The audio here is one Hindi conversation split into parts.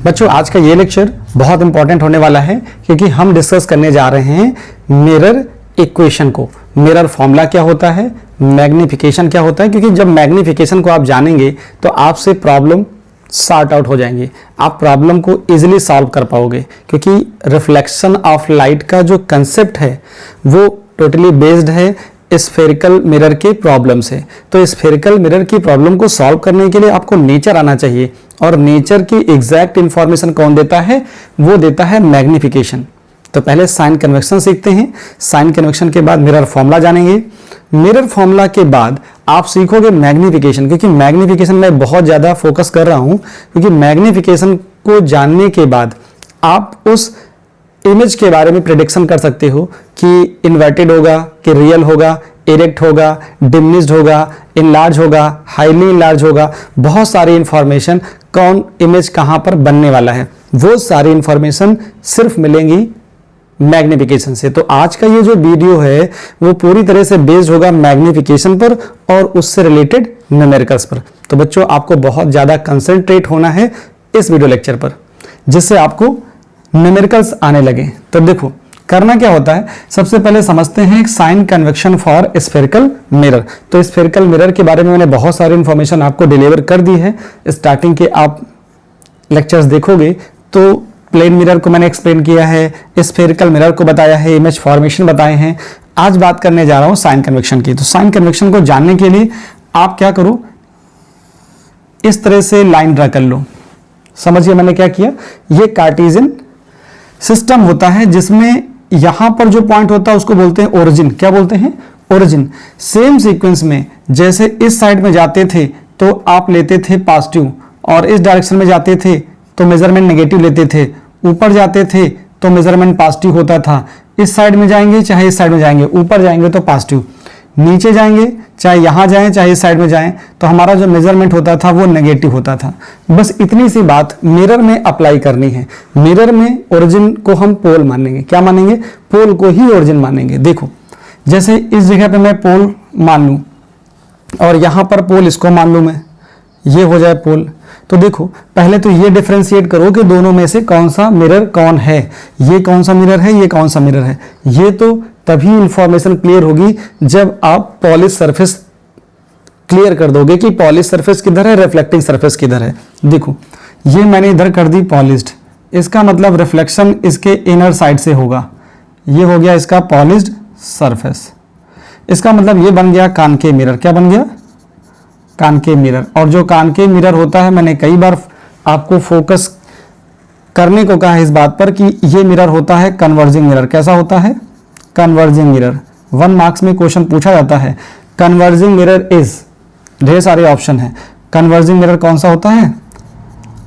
बच्चों आज का ये लेक्चर बहुत इंपॉर्टेंट होने वाला है क्योंकि हम डिस्कस करने जा रहे हैं मिरर इक्वेशन को। मिरर फॉर्मूला क्या होता है, मैग्निफिकेशन क्या होता है, क्योंकि जब मैग्निफिकेशन को आप जानेंगे तो आपसे प्रॉब्लम सॉर्ट आउट हो जाएंगे, आप प्रॉब्लम को इजीली सॉल्व कर पाओगे, क्योंकि रिफ्लेक्शन ऑफ लाइट का जो कंसेप्ट है वो टोटली बेस्ड है स्फेरिकल मिरर के प्रॉब्लम से। तो स्फेरिकल मिरर की प्रॉब्लम को सॉल्व करने के लिए आपको नेचर आना चाहिए, और नेचर की एग्जैक्ट इंफॉर्मेशन कौन देता है, वो देता है मैग्निफिकेशन। तो पहले साइन कन्वेक्शन सीखते हैं, साइन कन्वेक्शन के बाद मिरर फॉर्मूला जानेंगे, मिरर फॉर्मूला के बाद आप सीखोगे मैग्निफिकेशन, क्योंकि मैग्निफिकेशन में बहुत ज़्यादा फोकस कर रहा हूं, क्योंकि मैग्निफिकेशन को जानने के बाद आप उस इमेज के बारे में प्रेडिक्शन कर सकते हो कि इन्वर्टेड होगा कि रियल होगा, इरेक्ट होगा, डिमिनिश्ड होगा, इनलार्ज होगा, हाईली इनलार्ज होगा, बहुत सारी इंफॉर्मेशन कौन इमेज कहां पर बनने वाला है, वो सारी इंफॉर्मेशन सिर्फ मिलेंगी मैग्निफिकेशन से। तो आज का ये जो वीडियो है वो पूरी तरह से बेस्ड होगा मैग्निफिकेशन पर और उससे रिलेटेड न्यूमेरिकल्स पर। तो बच्चों आपको बहुत ज्यादा कंसंट्रेट होना है इस वीडियो लेक्चर पर, जिससे आपको न्यूमेरिकल्स आने लगे। तो देखो करना क्या होता है, सबसे पहले समझते हैं एक sign convention for spherical mirror. तो स्फेरिकल मिरर के बारे में मैंने बहुत सारी इंफॉर्मेशन आपको डिलीवर कर दी है। स्टार्टिंग के आप लेक्चर्स देखोगे तो प्लेन मिरर को मैंने एक्सप्लेन किया है, स्फेरिकल मिरर को बताया है, इमेज फॉर्मेशन बताए हैं। आज बात करने जा रहा हूं साइन कन्वेक्शन की। तो साइन कन्वेक्शन को जानने के लिए आप क्या करो, इस तरह से लाइन ड्रा कर लो। समझिए मैंने क्या किया, ये कार्टेशियन सिस्टम होता है जिसमें यहां पर जो पॉइंट होता है उसको बोलते हैं ओरिजिन। क्या बोलते हैं, ओरिजिन। सेम सीक्वेंस में जैसे इस साइड में जाते थे तो आप लेते थे पॉजिटिव, और इस डायरेक्शन में जाते थे तो मेजरमेंट नेगेटिव लेते थे, ऊपर जाते थे तो मेजरमेंट पॉजिटिव होता था। इस साइड में जाएंगे चाहे इस साइड में जाएंगे, ऊपर जाएंगे तो पॉजिटिव, नीचे जाएंगे चाहे यहां जाएं चाहे इस साइड में जाएं तो हमारा जो मेजरमेंट होता था वो नेगेटिव होता था। बस इतनी सी बात मिरर में अप्लाई करनी है। मिरर में ओरिजिन को हम पोल मानेंगे। क्या मानेंगे, पोल को ही ओरिजिन मानेंगे। देखो जैसे इस जगह पे मैं पोल मान लूं और यहां पर पोल इसको मान लूं मैं, ये हो जाए पोल। तो देखो पहले तो ये डिफरेंशिएट करो कि दोनों में से कौन सा मिरर कौन है, ये कौन सा मिरर है, ये कौन सा मिरर है। ये तो तभी इंफॉर्मेशन क्लियर होगी जब आप पॉलिश सरफेस क्लियर कर दोगे कि पॉलिश सरफेस किधर है, रिफ्लेक्टिंग सरफेस किधर है। देखो ये मैंने इधर कर दी पॉलिश्ड, इसका मतलब रिफ्लेक्शन इसके इनर साइड से होगा। ये हो गया इसका पॉलिश्ड सरफेस, इसका मतलब ये बन गया कॉनकेव मिरर। क्या बन गया, कॉनकेव मिरर। और जो कॉनकेव मिरर होता है, मैंने कई बार आपको फोकस करने को कहा है इस बात पर कि ये मिरर होता है कन्वर्जिंग मिरर। कैसा होता है, कन्वर्जिंग मिरर। 1 मार्क्स में क्वेश्चन पूछा जाता है, कन्वर्जिंग मिरर इज, ढेर सारे ऑप्शन है। कन्वर्जिंग मिरर कौन सा होता है,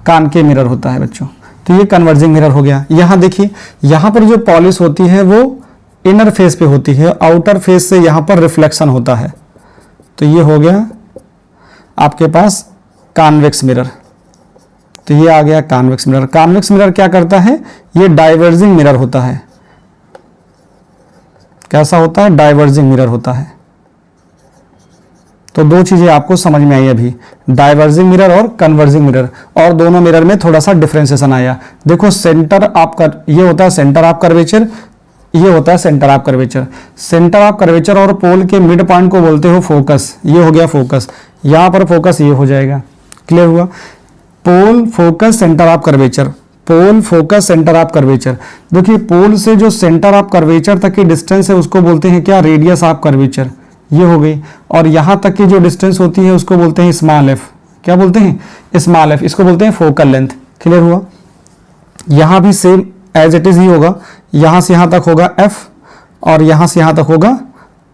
कॉनकेव मिरर होता है बच्चों। तो ये कन्वर्जिंग मिरर हो गया। यहां देखिए, यहां पर जो पॉलिश होती है वो इनर फेस पे होती है, आउटर फेस से यहां पर रिफ्लेक्शन होता है। तो ये हो गया आपके पास कॉन्वेक्स मिरर। तो ये आ गया कॉन्वेक्स मिरर। कॉन्वेक्स मिरर क्या करता है, ये डाइवर्जिंग मिरर होता है। कैसा होता है, डाइवर्जिंग मिरर होता है। तो दो चीजें आपको समझ में आई अभी, डाइवर्जिंग मिरर और कन्वर्जिंग मिरर, और दोनों मिरर में थोड़ा सा डिफरेंशिएशन आया। देखो सेंटर ऑफ ये होता है सेंटर ऑफ कर्वेचर, ये होता है centre of curvature. Centre of curvature और पोल के मिड पॉइंट को बोलते हो फोकस। ये हो गया फोकस, यहां पर फोकस ये हो जाएगा। क्लियर हुआ, pole focus centre of curvature, pole focus centre of curvature. देखिए पोल से जो सेंटर ऑफ कर्वेचर तक की डिस्टेंस है उसको बोलते हैं क्या, रेडियस ऑफ कर्वेचर। ये हो गई। और यहां तक की जो डिस्टेंस होती है उसको बोलते हैं स्मॉल एफ। क्या बोलते हैं, स्मॉल एफ। इसको बोलते हैं फोकल लेंथ। क्लियर हुआ, यहां भी सेम एज इट इज ही होगा। यहां से यहां तक होगा एफ और यहां से यहां तक होगा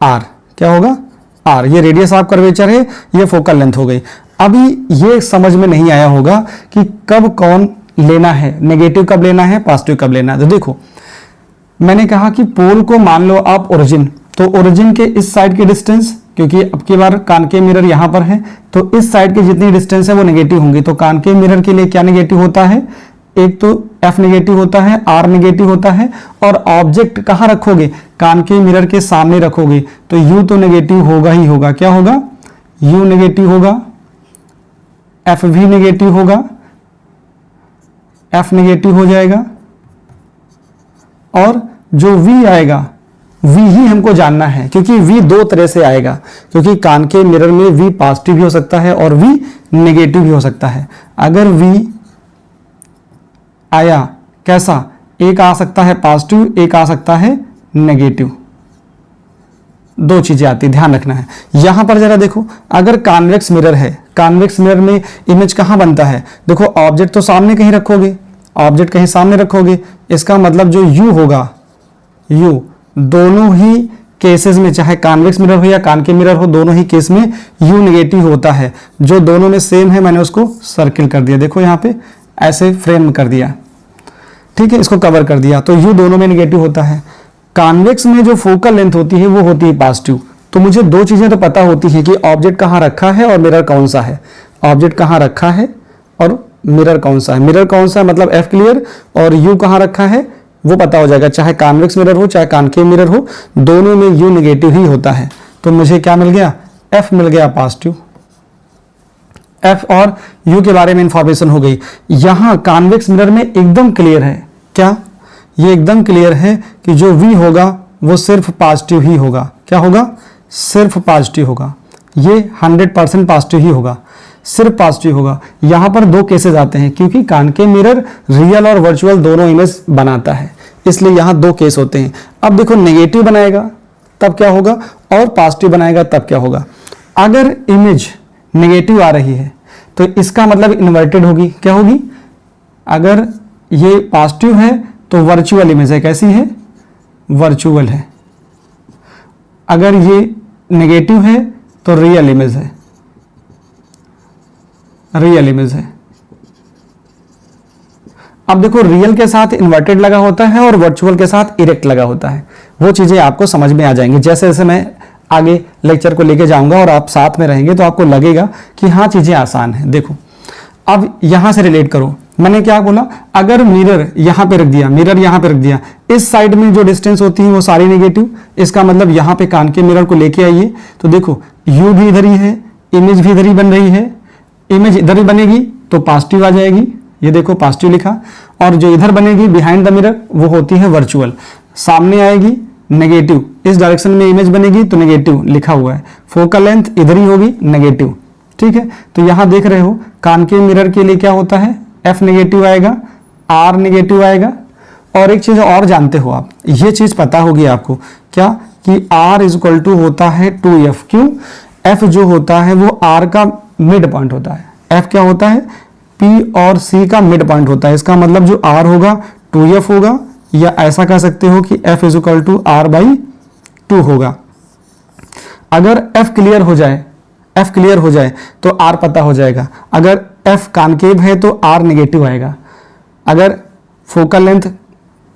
आर। क्या होगा, आर। ये रेडियस ऑफ कर्वेचर है, ये फोकल लेंथ हो गई। अभी ये समझ में नहीं आया होगा कि कब कौन लेना है, नेगेटिव कब लेना है, पॉजिटिव कब लेना है। तो देखो मैंने कहा कि पोल को मान लो आप ओरिजिन, तो ओरिजिन के इस साइड की डिस्टेंस, क्योंकि अब की बार कॉनकेव मिरर यहां पर है तो इस साइड की जितनी डिस्टेंस है वो नेगेटिव होंगी। तो कॉनकेव मिरर के लिए क्या नेगेटिव होता है, एक तो एफ नेगेटिव होता है, आर नेगेटिव होता है, और ऑब्जेक्ट कहां रखोगे, कॉनकेव मिरर के सामने रखोगे तो यू तो नेगेटिव होगा ही होगा। क्या होगा, यू नेगेटिव होगा, एफ भी नेगेटिव होगा, F नेगेटिव हो जाएगा, और जो V आएगा V ही हमको जानना है, क्योंकि V दो तरह से आएगा, क्योंकि कान के मिरर में V पॉजिटिव भी हो सकता है और V नेगेटिव भी हो सकता है। अगर V आया कैसा, एक आ सकता है पॉजिटिव, एक आ सकता है नेगेटिव, दो चीजें आती, ध्यान रखना है। यहां पर जरा देखो, अगर कॉन्वेक्स मिरर है, कॉन्वेक्स मिरर में इमेज कहां बनता है, देखो ऑब्जेक्ट तो सामने कहीं रखोगे, ऑब्जेक्ट कहीं सामने रखोगे, इसका मतलब जो U होगा, U दोनों ही केसेस में, चाहे कॉन्वेक्स मिरर हो या कॉनकेव मिरर हो, दोनों ही केस में U नेगेटिव होता है। जो दोनों में सेम है मैंने उसको सर्किल कर दिया, देखो यहाँ पे ऐसे फ्रेम कर दिया, ठीक है, इसको कवर कर दिया, तो U दोनों में नेगेटिव होता है। कॉन्वेक्स में जो फोकल लेंथ होती है वो होती है पॉजिटिव। तो मुझे दो चीजें तो पता होती है कि ऑब्जेक्ट कहाँ रखा है और मिरर कौन सा है, ऑब्जेक्ट कहाँ रखा है और मिरर कौन सा है, मिरर कौन सा है मतलब F क्लियर, और U कहाँ रखा है वो पता हो जाएगा, चाहे कॉन्वेक्स मिरर हो चाहे कॉनकेव मिरर हो, दोनों में U नेगेटिव ही होता है। तो मुझे क्या मिल गया, F मिल गया पॉजिटिव। F और U के बारे में इंफॉर्मेशन हो गई। यहां कॉन्वेक्स मिरर में एकदम क्लियर है, क्या ये एकदम क्लियर है कि जो V होगा वो सिर्फ पॉजिटिव ही होगा, क्या होगा, सिर्फ पॉजिटिव होगा, ये 100% पॉजिटिव ही होगा, सिर्फ पॉजिटिव होगा। यहां पर दो केसेस आते हैं, क्योंकि कॉनकेव मिरर रियल और वर्चुअल दोनों इमेज बनाता है, इसलिए यहां दो केस होते हैं। अब देखो नेगेटिव बनाएगा तब क्या होगा और पॉजिटिव बनाएगा तब क्या होगा। अगर इमेज नेगेटिव आ रही है तो इसका मतलब इन्वर्टेड होगी, क्या होगी, अगर ये पॉजिटिव है तो वर्चुअल इमेज है, कैसी है, वर्चुअल है, अगर ये नेगेटिव है तो रियल इमेज है, रियल इमेज है। अब देखो रियल के साथ इन्वर्टेड लगा होता है और वर्चुअल के साथ इरेक्ट लगा होता है, वो चीजें आपको समझ में आ जाएंगी जैसे जैसे मैं आगे लेक्चर को लेके जाऊंगा और आप साथ में रहेंगे तो आपको लगेगा कि हाँ चीजें आसान है। देखो अब यहां से रिलेट करो, मैंने क्या बोला, अगर मिरर यहां पे रख दिया, मिरर यहां पे रख दिया, इस साइड में जो डिस्टेंस होती है वो सारी नेगेटिव, इसका मतलब यहां पे कॉनकेव मिरर को लेके आइए तो देखो U भी इधर ही है, इमेज भी इधर ही बन रही है, इमेज इधर ही बनेगी तो पॉजिटिव आ जाएगी, ये देखो पॉजिटिव लिखा, और जो इधर बनेगी बिहाइंड द मिरर वो होती है वर्चुअल, सामने आएगी नेगेटिव, इस डायरेक्शन में इमेज बनेगी तो नेगेटिव लिखा हुआ है, फोकल लेंथ इधर ही होगी नेगेटिव, ठीक है। तो यहां देख रहे हो कॉनकेव मिरर के लिए क्या होता है, F नेगेटिव आएगा, R नेगेटिव आएगा, और एक चीज और जानते हो आप, ये चीज पता होगी आपको, क्या कि R इज इक्वल टू होता है 2F, क्यों, F जो होता है वो R का मिड पॉइंट होता है, F क्या होता है, P और C का मिड पॉइंट होता है, इसका मतलब जो R होगा 2F होगा, या ऐसा कह सकते हो कि F is equal to R/2 होगा। अगर F क्लियर हो जाए, F क्लियर हो जाए तो R पता हो जाएगा, अगर F कॉनकेव है तो R नेगेटिव आएगा, अगर फोकल लेंथ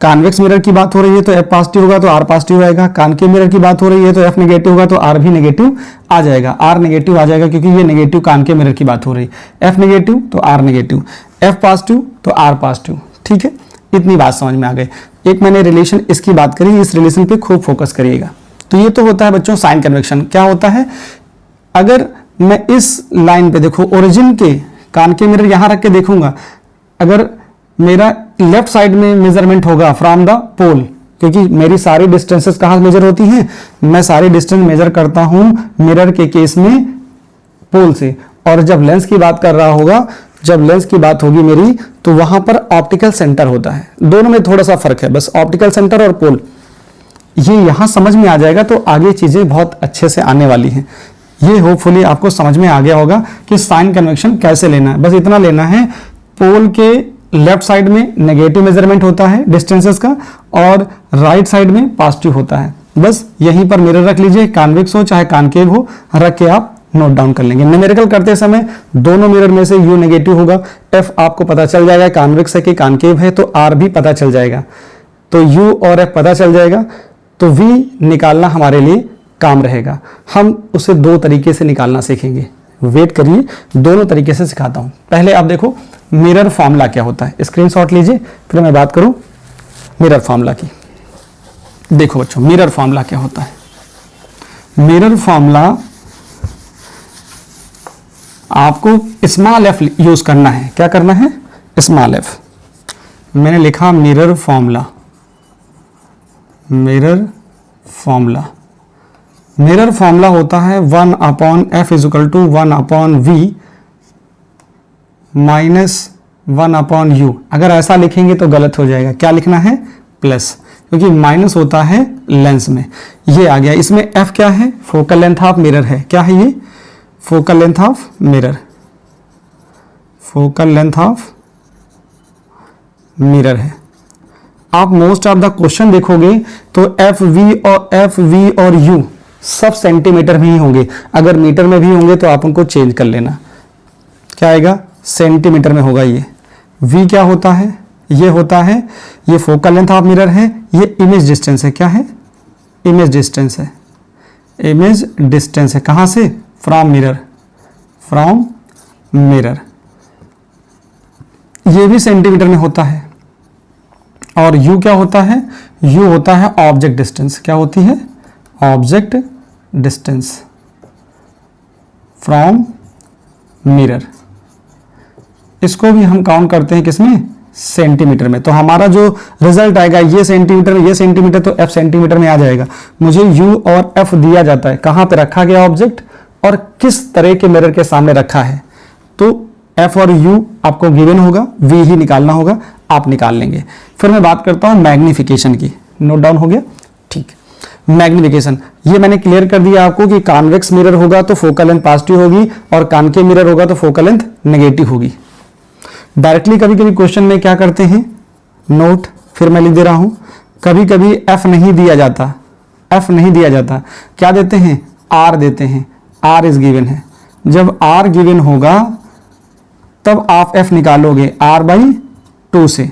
कॉन्वेक्स मिरर की बात हो रही है तो F पॉजिटिव होगा तो R पॉजिटिव आएगा, कॉनकेव मिरर की बात हो रही है तो F नेगेटिव होगा तो R भी नेगेटिव आ जाएगा, R नेगेटिव आ जाएगा, क्योंकि ये नेगेटिव कॉनकेव मिरर की बात हो रही है, F नेगेटिव तो R नेगेटिव, F पॉजिटिव तो R पॉजिटिव, ठीक है, इतनी बात समझ में आ गई। एक मैंने रिलेशन इसकी बात करी, इस रिलेशन पे खूब फोकस करिएगा। तो ये तो होता है बच्चों साइन कन्वेक्शन। क्या होता है, अगर मैं इस लाइन पे देखो ओरिजिन के कॉनकेव मिरर यहां रख के देखूंगा, अगर मेरा लेफ्ट साइड में मेजरमेंट होगा फ्रॉम द पोल, क्योंकि मेरी सारी डिस्टेंसेस कहां मेजर होती हैं, मैं सारी डिस्टेंस मेजर करता हूं मिरर के केस में पोल से, और जब लेंस की बात कर रहा होगा, जब लेंस की बात होगी मेरी, तो वहां पर ऑप्टिकल सेंटर होता है, दोनों में थोड़ा सा फर्क है बस, ऑप्टिकल सेंटर और पोल, ये यहां समझ में आ जाएगा तो आगे चीजें बहुत अच्छे से आने वाली हैं। ये होपफुली आपको समझ में आ गया होगा कि साइन कन्वेक्शन कैसे लेना है, बस इतना लेना है, पोल के लेफ्ट साइड में नेगेटिव मेजरमेंट होता है डिस्टेंसेस का, और राइट साइड में पॉजिटिव होता है, बस यहीं पर मिरर रख लीजिए, कॉन्वेक्स हो चाहे कॉनकेव हो, रख के आप नोट डाउन कर लेंगे। न्यूमेरिकल करते समय दोनों मिरर में से U नेगेटिव होगा, F आपको पता चल जाएगा कॉन्वेक्स है कि कॉनकेव है, तो R भी पता चल जाएगा, तो U और F पता चल जाएगा, तो V निकालना हमारे लिए काम रहेगा। हम उसे दो तरीके से निकालना सीखेंगे, वेट करिए, दोनों तरीके से सिखाता हूं। पहले आप देखो मिरर फॉर्मूला क्या होता है, स्क्रीनशॉट लीजिए, फिर मैं बात करूं मिरर फॉर्मूला की। देखो बच्चों मिरर फॉर्मूला क्या होता है, मिरर फॉर्मूला आपको स्मॉल f यूज करना है, क्या करना है, स्मॉल f। मैंने लिखा mirror formula. Mirror formula, mirror formula होता है 1/f equal to 1/v minus 1/u। अगर ऐसा लिखेंगे तो गलत हो जाएगा, क्या लिखना है, प्लस, क्योंकि माइनस होता है लेंस में। ये आ गया। इसमें f क्या है, फोकल लेंथ ऑफ मिरर है। क्या है ये, focal length of mirror, focal length of mirror है। आप मोस्ट ऑफ द क्वेश्चन देखोगे तो एफ वी और यू सब सेंटीमीटर में ही होंगे। अगर मीटर में भी होंगे तो आप उनको चेंज कर लेना। क्या आएगा, सेंटीमीटर में होगा। ये वी क्या होता है, ये होता है, ये फोकल लेंथ ऑफ मिरर है, ये इमेज डिस्टेंस है। क्या है, इमेज डिस्टेंस है। इमेज डिस्टेंस है कहां से, फ्रॉम मिरर, फ्रॉम मिरर। ये भी सेंटीमीटर में होता है। और u क्या होता है, u होता है ऑब्जेक्ट डिस्टेंस। क्या होती है, ऑब्जेक्ट डिस्टेंस फ्रॉम मिरर। इसको भी हम काउंट करते हैं किसमें, सेंटीमीटर में। तो हमारा जो रिजल्ट आएगा ये सेंटीमीटर में, ये सेंटीमीटर, तो f सेंटीमीटर में आ जाएगा। मुझे u और f दिया जाता है, कहां पे रखा गया ऑब्जेक्ट और किस तरह के मिरर के सामने रखा है। तो f और u आपको गिवन होगा, v ही निकालना होगा, आप निकाल लेंगे। फिर मैं बात करता हूं मैग्निफिकेशन की। नोट डाउन हो गया, ठीक। मैग्निफिकेशन ये मैंने क्लियर कर दिया आपको कि कॉन्वेक्स मिरर होगा तो फोकल लेंथ पॉजिटिव होगी और कॉनकेव मिरर होगा तो फोकल लेंथ नेगेटिव होगी। डायरेक्टली कभी कभी क्वेश्चन में क्या करते हैं, नोट फिर मैं लिख दे रहा हूं, कभी कभी f नहीं दिया जाता, f नहीं दिया जाता, क्या देते हैं, r देते हैं, r इज गिवन है। जब r गिवन होगा तब आप f निकालोगे r/2 से,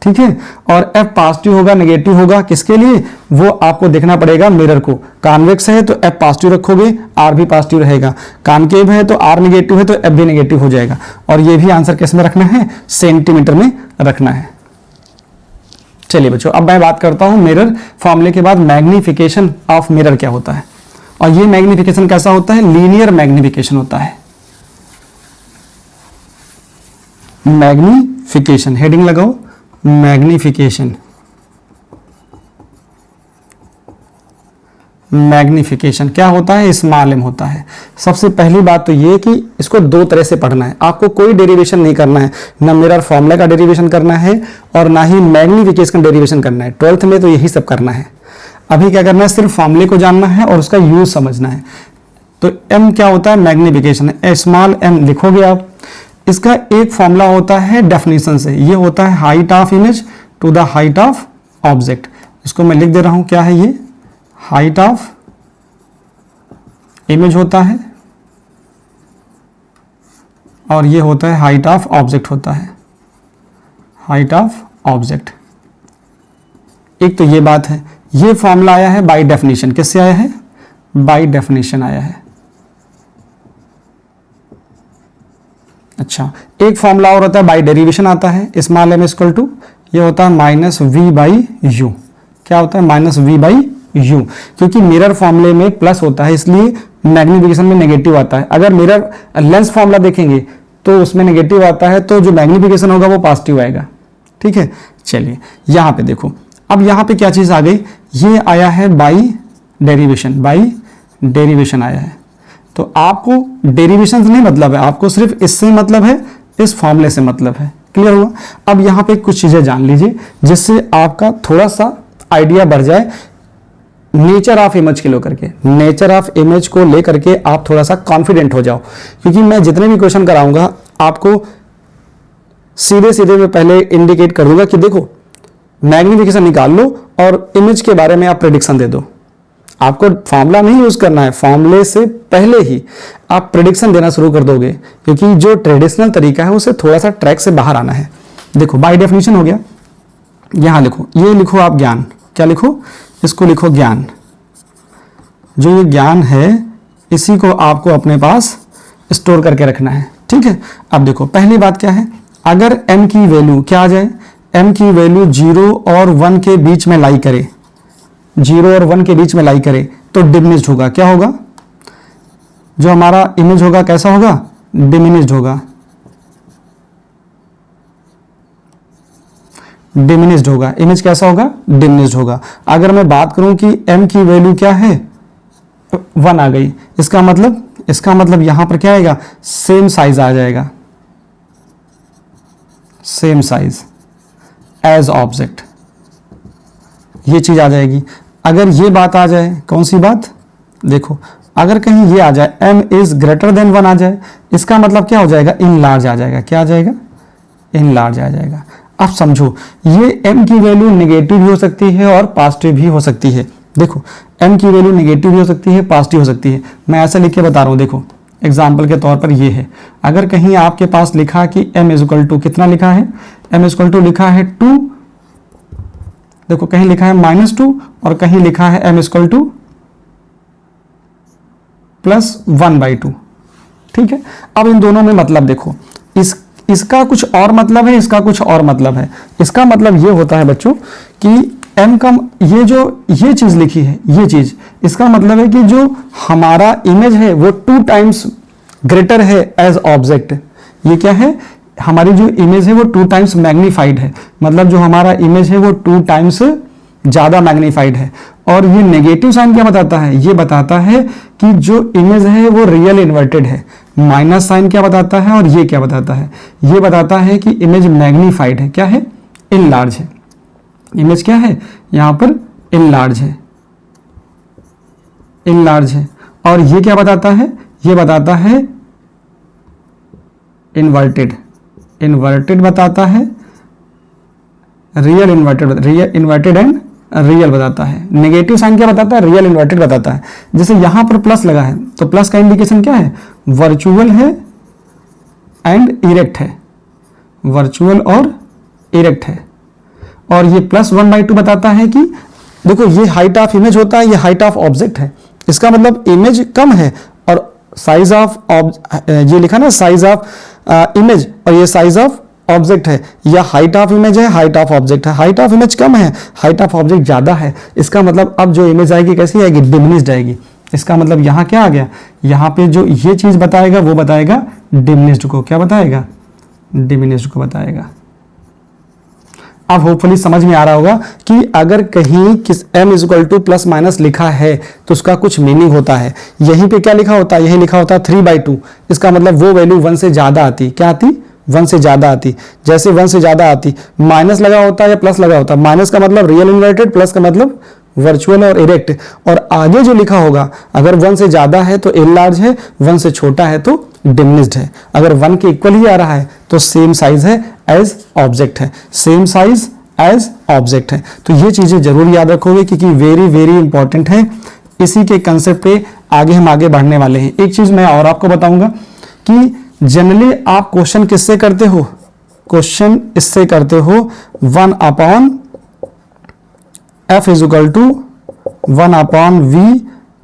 ठीक है। और f पॉजिटिव होगा नेगेटिव होगा, किसके लिए, वो आपको देखना पड़ेगा मिरर को। कॉन्वेक्स है तो f पॉजिटिव रखोगे, r भी पॉजिटिव रहेगा। कॉनकेव है तो r नेगेटिव है तो f भी नेगेटिव हो जाएगा। और ये भी आंसर किस में रखना है, सेंटीमीटर में रखना है। चलिए बच्चों, अब मैं बात करता हूं मिरर फॉर्मूले के बाद मैग्निफिकेशन ऑफ मिरर क्या होता है। और ये मैग्निफिकेशन कैसा होता है, लीनियर मैग्निफिकेशन होता है। मैग्निफिकेशन, हेडिंग लगाओ, मैग्निफिकेशन। मैग्निफिकेशन क्या होता है, स्मॉल m होता है। सबसे पहली बात तो ये कि इसको दो तरह से पढ़ना है, आपको कोई डेरिवेशन नहीं करना है, ना मिरर फॉर्मूला का डेरिवेशन करना है और ना ही मैग्निफिकेशन का डेरिवेशन करना है। 12th में तो यही सब करना है। अभी क्या करना है, सिर्फ फॉर्मूले को जानना है और उसका यूज समझना है। तो m क्या होता है, मैग्निफिकेशन, स्मॉल m लिखोगे आप। इसका एक फॉर्मूला होता है डेफिनेशन से, ये होता है height of image to the height of object. इसको मैं लिख दे रहा हूं, क्या है ये, हाइट ऑफ इमेज होता है और ये होता है हाइट ऑफ ऑब्जेक्ट होता है, हाइट ऑफ ऑब्जेक्ट। एक तो ये बात है, ये फॉर्मूला आया है बाय डेफिनेशन। किससे आया है, बाय डेफिनेशन आया है। अच्छा, एक फॉर्मूला और होता है बाय डेरिवेशन आता है, स्मॉल m इक्वल टू, ये होता है -v/u। क्या होता है, -v/u, क्योंकि मिरर फॉर्मूले में प्लस होता है इसलिए मैग्निफिकेशन में नेगेटिव आता है। अगर मिरर लेंस फॉर्मूला देखेंगे तो उसमें नेगेटिव आता है, तो जो मैग्निफिकेशन होगा वो पॉजिटिव आएगा, ठीक है। चलिए यहां पे देखो, अब यहां पे क्या चीज आ गई, ये आया है बाय डेरिवेशन, बाय डेरिवेशन आया है। तो आपको डेरिवेशन से नहीं मतलब है, आपको सिर्फ इससे मतलब है, इस फॉर्मूले से मतलब है। क्लियर हुआ। अब यहां पे कुछ चीजें जान लीजिए जिससे आपका थोड़ा सा आइडिया बढ़ जाए नेचर ऑफ इमेज को लेकर के। नेचर ऑफ इमेज को लेकर के आप थोड़ा सा कॉन्फिडेंट हो जाओ, क्योंकि मैं जितने भी क्वेश्चन कराऊंगा आपको सीधे सीधे मैं पहले इंडिकेट कर दूंगा कि देखो मैग्निफिकेशन निकाल लो और इमेज के बारे में आप प्रेडिक्शन दे दो। आपको फॉर्मूला नहीं यूज करना है, फॉर्मूले से पहले ही आप प्रेडिक्शन देना शुरू कर दोगे, क्योंकि जो ट्रेडिशनल तरीका है उसे थोड़ा सा ट्रैक से बाहर आना है। देखो बाय डेफिनेशन हो गया, यहां लिखो, ये लिखो आप ज्ञान, क्या लिखो, इसको लिखो ज्ञान। जो ये ज्ञान है इसी को आपको अपने पास स्टोर करके रखना है, ठीक है। अब देखो पहली बात क्या है, अगर m की वैल्यू क्या आ जाए, m की वैल्यू 0 और 1 के बीच में लाई करे, 0 और 1 के बीच में लाई करे तो डिमिनिश्ड होगा। क्या होगा, जो हमारा इमेज होगा कैसा होगा, डिमिनिश्ड होगा। डिमिनिश्ड होगा, इमेज कैसा होगा, डिमिनिश्ड होगा। अगर मैं बात करूं कि m की वैल्यू क्या है, 1 आ गई, इसका मतलब यहां पर क्या आएगा, सेम साइज आ जाएगा, सेम साइज एज ऑब्जेक्ट, ये चीज आ जाएगी। अगर ये बात आ जाए, कौन सी बात, देखो अगर कहीं ये आ जाए m इज ग्रेटर देन 1 आ जाए, इसका मतलब क्या हो जाएगा, इन लार्ज आ जाएगा, क्या आ जाएगा, इन लार्ज आ जाएगा। अब समझो ये m की वैल्यू नेगेटिव भी हो सकती है और पॉजिटिव भी हो सकती है। देखो m की वैल्यू नेगेटिव भी हो सकती है, पॉजिटिव हो सकती है। मैं ऐसा लिख के बता रहा हूं, देखो एग्जाम्पल के तौर पर ये है, अगर कहीं आपके पास लिखा कि m इज इक्वल टू कितना लिखा है, m इज इक्वल टू लिखा है 2, देखो कहीं लिखा है -2 और कहीं लिखा है m इज इक्वल टू +1/2, ठीक है। अब इन दोनों में मतलब देखो, इसका कुछ और मतलब है, इसका कुछ और मतलब है। इसका मतलब ये होता है बच्चों कि m का ये चीज लिखी है, ये चीज, इसका मतलब है कि जो हमारा इमेज है वो 2 टाइम्स ग्रेटर है एज ऑब्जेक्ट। ये क्या है, हमारी जो इमेज है वो 2 टाइम्स मैग्नीफाइड है, मतलब जो हमारा इमेज है वो 2 टाइम्स ज्यादा मैग्नीफाइड है। और ये नेगेटिव साइन क्या बताता है, ये बताता है कि जो इमेज है वो रियल इन्वर्टेड है। माइनस साइन क्या बताता है, और ये क्या बताता है, ये बताता है कि इमेज मैग्नीफाइड है, क्या है, इन लार्ज है। इमेज क्या है, यहां पर इन लार्ज है, इन लार्ज है। और ये क्या बताता है, ये बताता है इन्वर्टेड, इन्वर्टेड बताता है, रियल इन्वर्टेड एंड रियल बताता है। नेगेटिव साइन क्या बताता है, रियल इन्वर्टेड बताता है। जैसे यहां पर प्लस लगा है तो प्लस का इंडिकेशन क्या है, वर्चुअल है एंड इरेक्ट है, वर्चुअल और इरेक्ट है। और ये +1/2 बताता है कि देखो ये हाइट ऑफ इमेज होता है, ये हाइट ऑफ ऑब्जेक्ट है। इसका मतलब इमेज कम है और साइज ऑफ ये लिखा ना, साइज ऑफ इमेज, और ये साइज ऑफ ऑब्जेक्ट है, या हाइट ऑफ इमेज है, हाइट ऑफ ऑब्जेक्ट है। हाइट ऑफ इमेज कम है, हाइट ऑफ ऑब्जेक्ट ज्यादा है। इसका मतलब अब जो इमेज आएगी कैसी आएगी, डिमिनिश्ड आएगी। इसका मतलब यहां क्या आ गया, यहां पे जो ये चीज बताएगा वो बताएगा डिमिनिश्ड को, क्या बताएगा, डिमिनिश्ड को बताएगा। अब होपफुली समझ में आ रहा होगा कि अगर कहीं किस m is equal two plus minus लिखा है तो उसका कुछ मीनिंग होता है। यहीं पे क्या लिखा होता है, यही लिखा होता है 3/2, इसका मतलब वो वैल्यू 1 से ज्यादा आती, क्या आती, 1 से ज्यादा आती। जैसे 1 से ज्यादा आती, माइनस लगा होता है या प्लस लगा होता है, माइनस का मतलब रियल इन्वर्टेड, प्लस का मतलब वर्चुअल और इरेक्ट। और आगे जो लिखा होगा, अगर 1 से ज्यादा है तो इन लार्ज है, 1 से छोटा है तो डिमिनिश्ड है। अगर 1 के इक्वल ही आ रहा है तो सेम साइज है एज ऑब्जेक्ट है, सेम साइज एज ऑब्जेक्ट है। तो ये चीजें जरूर याद रखोगे क्योंकि वेरी वेरी इंपॉर्टेंट है। इसी के कंसेप्ट पे हम आगे बढ़ने वाले हैं। एक चीज मैं और आपको बताऊंगा कि जनरली आप क्वेश्चन किससे करते हो, क्वेश्चन इससे करते हो 1/f is equal to 1/v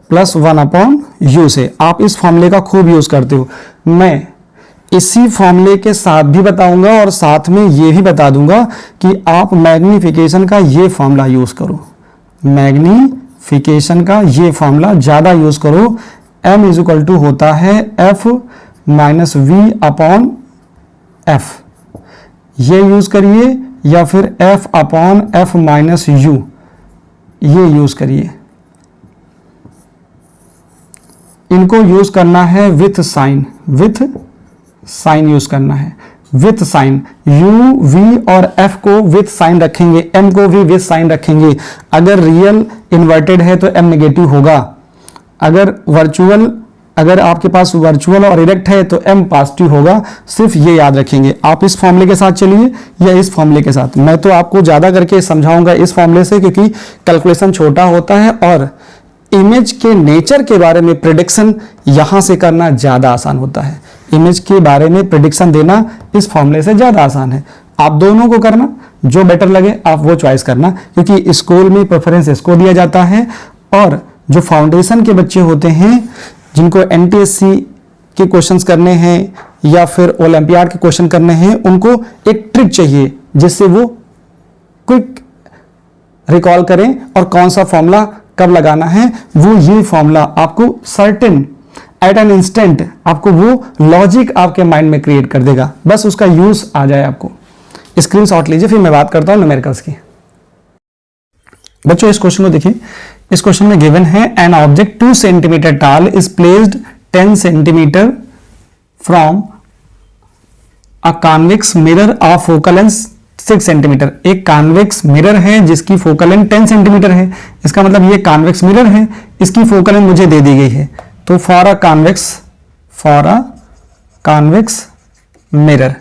plus 1/u से। आप इस फॉर्मूले का खूब यूज करते हो। मैं इसी फॉर्मूले के साथ भी बताऊंगा और साथ में ये भी बता दूंगा कि आप मैग्निफिकेशन का ये फॉर्मूला यूज करो, मैग्निफिकेशन का ये फॉर्मूला ज्यादा यूज करो। m इज इक्वल टू होता है f माइनस v/f, ये यूज करिए, या फिर f/f माइनस u, ये यूज करिए। इनको यूज करना है with sign, with sign use करना है, विथ साइन। u, v और f को विथ साइन रखेंगे, m को भी विथ साइन रखेंगे। अगर रियल इन्वर्टेड है तो m नेगेटिव होगा, अगर आपके पास वर्चुअल और इरेक्ट है तो m पॉजिटिव होगा। सिर्फ ये याद रखेंगे। आप इस फॉर्मूले के साथ चलिए या इस फॉर्मूले के साथ। मैं तो आपको ज्यादा करके समझाऊंगा इस फॉर्मूले से, क्योंकि कैलकुलेशन छोटा होता है और इमेज के नेचर के बारे में प्रेडिक्शन यहां से करना ज्यादा आसान होता है। इमेज के बारे में प्रेडिक्शन देना इस फॉर्मूले से ज्यादा आसान है। आप दोनों को करना, जो बेटर लगे आप वो चॉइस करना, क्योंकि स्कूल में प्रेफरेंस इसको दिया जाता है। और जो फाउंडेशन के बच्चे होते हैं जिनको एनटीएससी के क्वेश्चंस करने हैं या फिर ओलंपियाड के क्वेश्चन करने हैं, उनको एक ट्रिक चाहिए जिससे वो क्विक रिकॉल करें और कौन सा फॉर्मूला कब लगाना है। वो ये फॉर्मूला आपको सर्टेन एट एन इंस्टेंट आपको वो लॉजिक आपके माइंड में क्रिएट कर देगा, बस उसका यूज आ जाए आपको। स्क्रीनशॉट लीजिए, फिर मैं बात करता हूं न्यूमेरिकल्स की। बच्चों इस क्वेश्चन को देखिए, इस क्वेश्चन में गिवन है एन ऑब्जेक्ट 2 सेंटीमीटर टाल is placed 10 centimetre from a convex mirror of focal length 6 centimetre. एक कॉन्वेक्स मिरर है जिसकी फोकल लेंथ 10 सेंटीमीटर है, इसका मतलब ये कॉन्वेक्स मिरर है, इसकी फोकल लेंथ मुझे दे दी गई है। तो फॉर अ कॉन्वेक्स मिरर,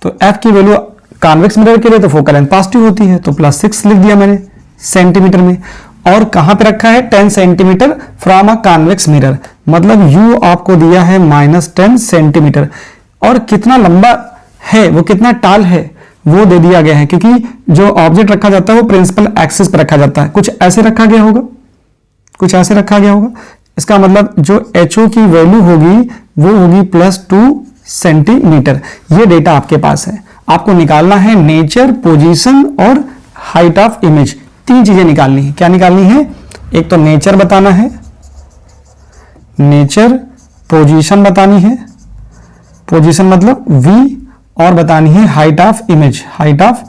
तो f की वैल्यू कॉन्वेक्स मिरर के लिए तो फोकल लेंथ पॉजिटिव होती है, तो +6 लिख दिया मैंने सेंटीमीटर में। और कहां पे रखा है 10 centimetre from a convex mirror, मतलब u आपको दिया है -10 सेंटीमीटर। और कितना लंबा है, वो कितना टाल है वो दे दिया गया है, क्योंकि जो ऑब्जेक्ट रखा जाता है वो प्रिंसिपल एक्सिस पर रखा जाता है। कुछ ऐसे रखा गया होगा, कुछ ऐसे रखा गया होगा, इसका मतलब जो HO की वैल्यू होगी वो होगी +2 सेंटीमीटर। ये डेटा आपके पास है, आपको निकालना है नेचर, पोजीशन और हाइट ऑफ इमेज। 3 चीजें निकालनी है। क्या निकालनी है? एक तो नेचर बताना है, नेचर, पोजीशन बतानी है, पोजीशन मतलब V, और बतानी है height of image, height of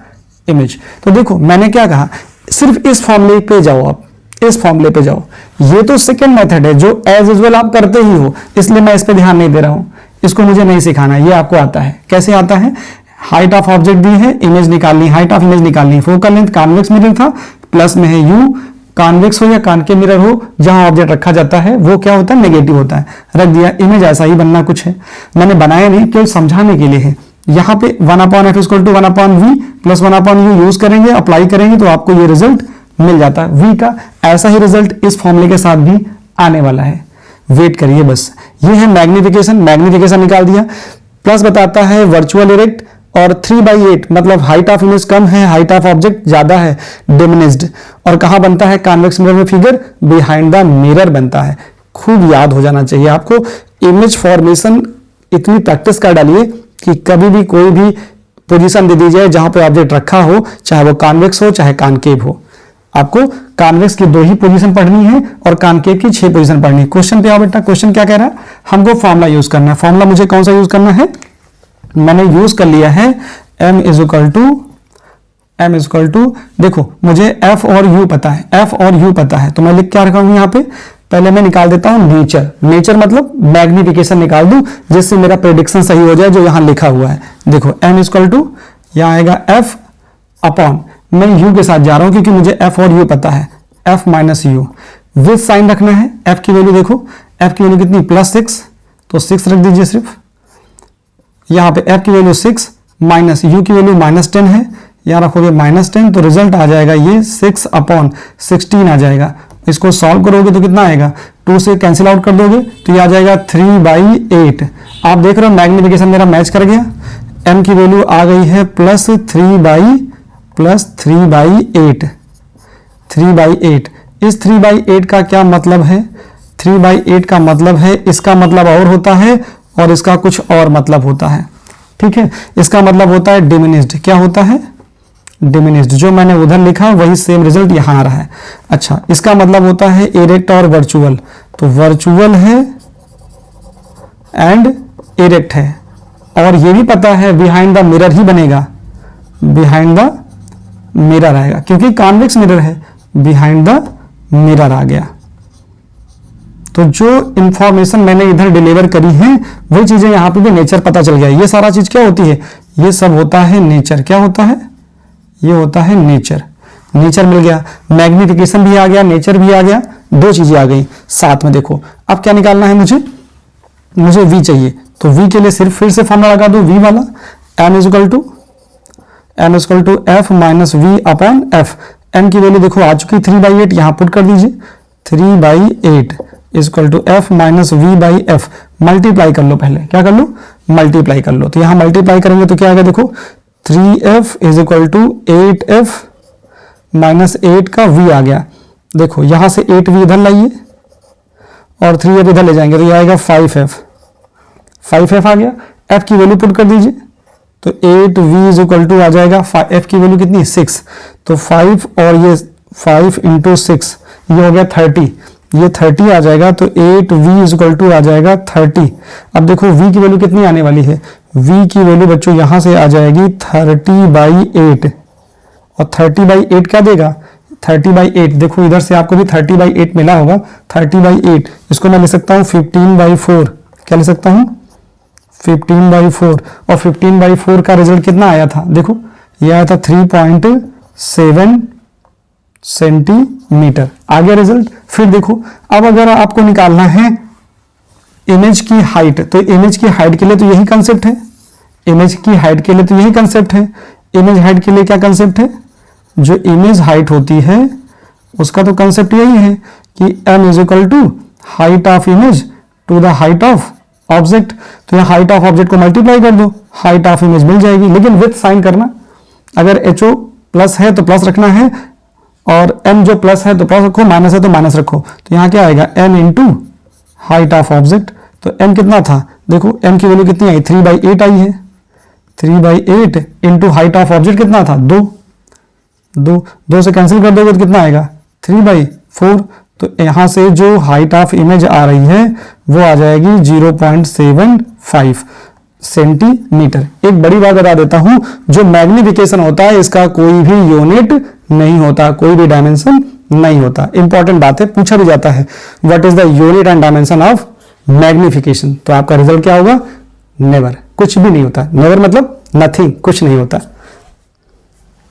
image. तो देखो मैंने क्या कहा, सिर्फ इस फॉर्मूले पे जाओ, आप इस फॉर्मूले पे जाओ। ये तो सेकंड मेथड है जो एज यूजुअल आप करते ही हो, इसलिए मैं इस पे ध्यान नहीं दे रहा हूं, इसको मुझे नहीं सिखाना, ये आपको आता है। कैसे आता है? हाइट ऑफ ऑब्जेक्ट दी है, इमेज निकालनी, हाइट ऑफ इमेज निकालनी, फोकल लेंथ कॉन्वेक्स मिरर था, प्लस में है u, कॉन्वेक्स हो या कॉनकेव मिरर हो, जहां ऑब्जेक्ट रखा जाता है वो क्या होता है? नेगेटिव होता है। रख दिया, इमेज ऐसा ही बनना कुछ है, मैंने बनाया नहीं, केवल समझाने के लिए है। यहाँ पे 1/f = 1/v + 1/u यूज करेंगे, अप्लाई करेंगे तो आपको ये रिजल्ट मिल जाता है। v का ऐसा ही रिजल्ट इस फॉर्मूले के साथ भी आने वाला है, वेट करिए बस। ये है मैग्निफिकेशन, मैग्निफिकेशन निकाल दिया। प्लस बताता है वर्चुअल इरेक्ट, और 3/8 मतलब हाइट ऑफ इमेज कम है, हाइट ऑफ ऑब्जेक्ट ज्यादा है, डिमिनिश्ड। और कहां बनता है? कॉन्वेक्स मिरर में फिगर बिहाइंड द मिरर बनता है। खूब याद हो जाना चाहिए आपको। इमेज फॉर्मेशन इतनी प्रैक्टिस कर डालिए कि कभी भी कोई भी पोजीशन दे दी जाए जहां पे ऑब्जेक्ट रखा हो, चाहे वो कॉन्वेक्स हो चाहे कॉनकेव हो, आपको कॉन्वेक्स की 2 ही पोजीशन पढ़नी है और कॉनकेव की 6 पोजीशन पढ़नी है। क्वेश्चन पे आओ बेटा, क्वेश्चन क्या कह रहा है? हमको फॉर्मूला यूज करना है। फॉर्मूला मुझे कौन सा यूज करना है? मैंने यूज कर लिया है m इज देखो मुझे f और u पता है, f और u पता है, तो मैं लिख क्या रखा हूं यहाँ पे? पहले मैं निकाल देता हूं नेचर, नेचर मतलब मैग्निफिकेशन निकाल दूं जिससे मेरा प्रेडिक्शन सही हो जाए, जो यहां लिखा हुआ है। देखो m यहां आएगा f अपॉन, मैं u के साथ जा रहा हूं क्योंकि मुझे f और u पता है, f - u। विथ साइन रखना है, f की वैल्यू देखो, f की वैल्यू कितनी? +6, तो 6 रख दीजिए सिर्फ। यहाँ पे f की वैल्यू 6 माइनस u की वैल्यू -10 है, यहाँ रखोगे -10, तो रिजल्ट आ जाएगा ये 6/16 आ जाएगा। इसको सॉल्व करोगे तो कितना आएगा? 2 से कैंसिल आउट कर दोगे तो ये आ जाएगा 3/8। आप देख रहे हो मैग्निफिकेशन मेरा मैच कर गया। m की वैल्यू आ गई है +3/8। इस 3/8 का क्या मतलब है? 3/8 का मतलब है, इसका मतलब और होता है और इसका कुछ और मतलब होता है, ठीक है। इसका मतलब होता है डिमिनिश्ड। क्या होता है? डिमिनिश्ड। जो मैंने उधर लिखा वही सेम रिजल्ट यहां आ रहा है। अच्छा, इसका मतलब होता है इरेक्ट और वर्चुअल, तो वर्चुअल है एंड इरेक्ट है। और ये भी पता है बिहाइंड द मिरर ही बनेगा, बिहाइंड द मिरर आएगा क्योंकि कॉन्वेक्स मिरर है, बिहाइंड द मिरर आ गया। तो जो इंफॉर्मेशन मैंने इधर डिलीवर करी है वही चीजें यहां पे भी नेचर पता चल गया। ये सारा चीज क्या होती है? ये सब होता है नेचर। क्या होता है? ये होता है नेचर। नेचर मिल गया, मैग्निफिकेशन भी आ गया, नेचर भी आ गया, 2 चीजें आ गई साथ में। देखो अब क्या निकालना है मुझे v चाहिए, तो v के लिए सिर्फ फिर से फॉर्मूला लगा दो v वाला, m f - v/f। m की वैल्यू देखो आ चुकी 3/8, यहां पुट कर दीजिए, 3/8 f - v/f। मल्टीप्लाई कर लो, पहले क्या कर लो? मल्टीप्लाई कर लो। तो यहां मल्टीप्लाई करेंगे तो क्या आएगा? देखो 3f = 8f - 8 का v आ गया। देखो यहां से 8v इधर लाइए और 3f इधर ले जाएंगे तो ये आएगा 5f आ गया। f की वैल्यू पुट कर दीजिए, तो 8v आ जाएगा, f की वैल्यू कितनी? 6, तो 5 और ये 5 × 6 ये हो गया 30, ये 30 आ जाएगा, तो 8v आ जाएगा 30। अब देखो v की वैल्यू कितनी आने वाली है? v की वैल्यू बच्चों यहां से आ जाएगी 30/8, और 30/8 क्या देगा, 30/8, देखो इधर से आपको भी 30/8 मिला होगा, 30/8 इसको मैं ले सकता हूं 15/4, क्या ले सकता हूं 15/4, और 15/4 का रिजल्ट कितना आया था, देखो ये आया था 3.7 सेंटीमीटर, आ गया रिजल्ट। फिर देखो अब अगर आपको निकालना है इमेज की हाइट, तो इमेज की हाइट के लिए तो यही कंसेप्ट है, इमेज की हाइट के लिए तो यही कंसेप्ट है, इमेज हाइट के लिए क्या कंसेप्ट है, जो इमेज हाइट होती है उसका तो कंसेप्ट यही है कि m is equal to height of image to the height of object, तो यहाँ हाइट ऑफ ऑब्जेक्ट को मल्टीप्लाई कर दो, हाइट ऑफ इमेज मिल जाएगी, लेकिन विथ साइन करना, अगर HO प्लस है तो प्लस रखना है, और m जो प्लस है तो प्लस रखो, माइनस है तो माइनस रखो, तो यहाँ क्या आएगा m into height of object, तो m कितना था, देखो m की वैल्यू कितनी आई, 3/8 आई है, 3/8 इंटू हाइट ऑफ ऑब्जेक्ट कितना था, 2 से कैंसिल कर दोगे तो कितना आएगा 3/4, तो यहां से जो हाइट ऑफ इमेज आ रही है वो आ जाएगी 0.75 सेंटीमीटर। एक बड़ी बात बता देता हूं, जो मैग्निफिकेशन होता है इसका कोई भी यूनिट नहीं होता, कोई भी डायमेंशन नहीं होता। इंपॉर्टेंट बात है, पूछा भी जाता है what is the unit and dimension of magnification, तो आपका रिजल्ट क्या होगा, नेवर, कुछ भी नहीं होता, नेवर मतलब नथिंग, कुछ नहीं होता।